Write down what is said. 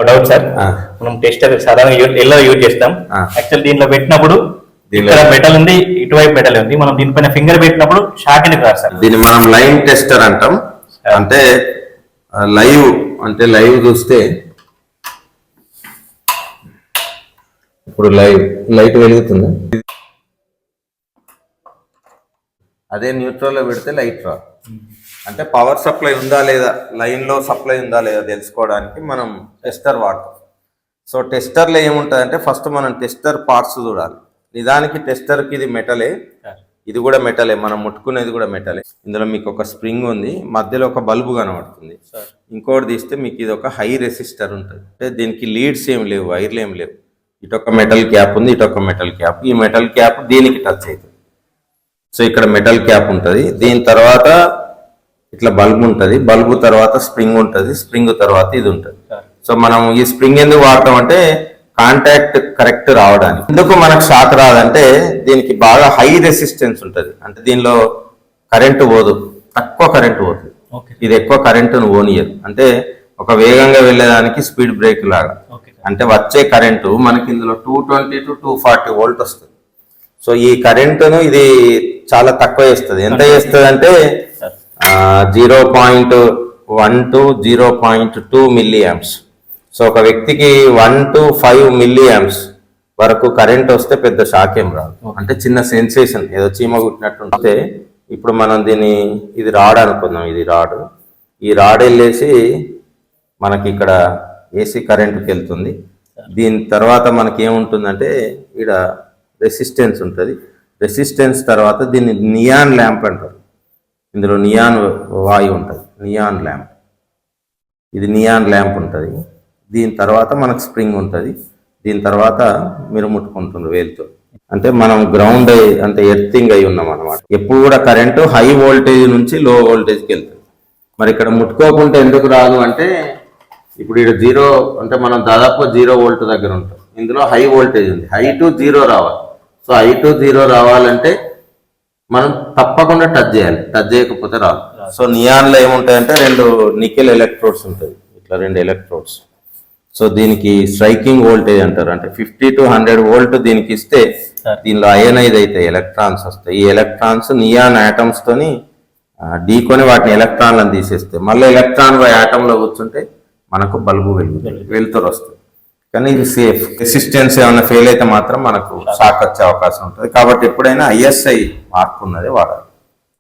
Doubt sir, మనం tester సాధారణంగా ఎలా యూజ్ చేస్తాం. యాక్చువల్ దీంట్లో పెట్టినప్పుడు ఇక్కడ మెటల్ ఉంది, ఇటువైపు మెటల్ ఉంది. మనం దీనిపైన ఫింగర్ పెట్టినప్పుడు షాక్ ఎందుకు రాదు సార్? దీన్ని మనం లైవ్ టెస్టర్ అంటాం. అంటే లైవ్ చూస్తే ఇప్పుడు లైట్ వెలుగుతుంది. అదే న్యూట్రల్ లో పెడితే లైట్ రాదు. అంటే పవర్ సప్లై ఉందా లేదా, లైన్ లో సప్లై ఉందా లేదా తెలుసుకోవడానికి మనం టెస్టర్ వాడతాం. సో టెస్టర్లో ఏముంటుంది అంటే ఫస్ట్ మనం టెస్టర్ పార్ట్స్ చూడాలి. నిజానికి టెస్టర్కి ఇది మెటలే, ఇది కూడా మెటలే, మనం ముట్టుకునేది కూడా మెటలే. ఇందులో మీకు ఒక స్ప్రింగ్ ఉంది, మధ్యలో ఒక బల్బు కనబడుతుంది. ఇంకోటి తీస్తే మీకు ఇది ఒక హై రెసిస్టర్ ఉంటుంది. అంటే దీనికి లీడ్స్ ఏం లేవు, వైర్లు ఏం లేవు. ఇటొక మెటల్ క్యాప్ ఉంది, ఇటొక మెటల్ క్యాప్. ఈ మెటల్ క్యాప్ దీనికి టచ్ అవుతుంది. సో ఇక్కడ మెటల్ క్యాప్ ఉంటుంది. దీని తర్వాత ఇట్లా బల్బు ఉంటుంది, బల్బు తర్వాత స్ప్రింగ్ ఉంటుంది, స్ప్రింగ్ తర్వాత ఇది ఉంటుంది. సో మనం ఈ స్ప్రింగ్ ఎందుకు వాడతాం అంటే కాంటాక్ట్ కరెక్ట్ రావడానికి. ఎందుకు మనకు షాక్ రాదంటే దీనికి బాగా హై రెసిస్టెన్స్ ఉంటుంది. అంటే దీనిలో కరెంటు పోదు, తక్కువ కరెంటు పోతుంది. ఇది ఎక్కువ కరెంటును పోనీయదు. అంటే ఒక వేగంగా వెళ్ళేదానికి స్పీడ్ బ్రేక్ లాగా. అంటే వచ్చే కరెంటు మనకి ఇందులో 220 to 240 వోల్ట్ వస్తుంది. సో ఈ కరెంటును ఇది చాలా తక్కువ చేస్తుంది. ఎంత చేస్తుంది అంటే 0.1 to 0.2 మిల్లీ యాంప్స్. సో ఒక వ్యక్తికి 1 to 5 మిల్లీ యాంప్స్ వరకు కరెంట్ వస్తే పెద్ద షాక్ ఏం రాదు. అంటే చిన్న సెన్సేషన్, ఏదో చీమ కుట్టినట్టు. ఇప్పుడు మనం ఇది రాడ్ అనుకుందాం. ఇది రాడ్, ఈ రాడ్ వెళ్ళేసి మనకి ఇక్కడ ఏసీ కరెంట్కి వెళ్తుంది. దీని తర్వాత మనకి ఏముంటుందంటే ఇక్కడ రెసిస్టెన్స్ ఉంటుంది. రెసిస్టెన్స్ తర్వాత దీన్ని నియాన్ ల్యాంప్ అంటారు. ఇందులో నియాన్ వాయు ఉంటుంది, నియాన్ ల్యాంప్. ఇది నియాన్ ల్యాంప్ ఉంటుంది. దీని తర్వాత మనకు స్ప్రింగ్ ఉంటుంది. దీని తర్వాత మీరు ముట్టుకుంటున్నారు వేలుతో. అంటే మనం గ్రౌండ్ అంటే ఎర్తింగ్ అయి ఉన్నాం అన్నమాట. ఎప్పుడు కూడా కరెంటు హై వోల్టేజ్ నుంచి లో వోల్టేజ్కి వెళ్తుంది. మరి ఇక్కడ ముట్టుకోకుంటే ఎందుకు రాదు అంటే ఇప్పుడు ఇక్కడ 0 అంటే మనం దాదాపు 0 వోల్ట్ దగ్గర ఉంటాం. ఇందులో హై వోల్టేజ్ ఉంది, హై టు 0 రావాలి. సో హై టు 0 రావాలంటే మనం తప్పకుండా టచ్ చేయాలి, టచ్ చేయకపోతే రాదు. సో నియాన్లో ఏముంటాయంటే 2 నికెల్ ఎలక్ట్రోడ్స్ ఉంటుంది, ఇట్లా 2 ఎలక్ట్రోడ్స్. సో దీనికి స్ట్రైకింగ్ వోల్టేజ్ అంటారు. అంటే 50 to 100 వోల్ట్ దీనికి ఇస్తే దీనిలో అయనైజ్ అయితే ఎలక్ట్రాన్స్ వస్తాయి. ఈ ఎలక్ట్రాన్స్ నియాన్ ఆటమ్స్ తోని ఢీకొని వాటిని ఎలక్ట్రాన్లను తీసేస్తాయి. మళ్ళీ ఎలక్ట్రాన్ ఆటంలో కూర్చుంటే మనకు బల్బు వెలుతురు వస్తుంది. కానీ ఇది సేఫ్. రెసిస్టెన్స్ ఏమైనా ఫెయిల్ అయితే మాత్రం మనకు షాక్ వచ్చే అవకాశం ఉంటుంది. కాబట్టి ఎప్పుడైనా ISI మార్పు ఉన్నది వాడాలి.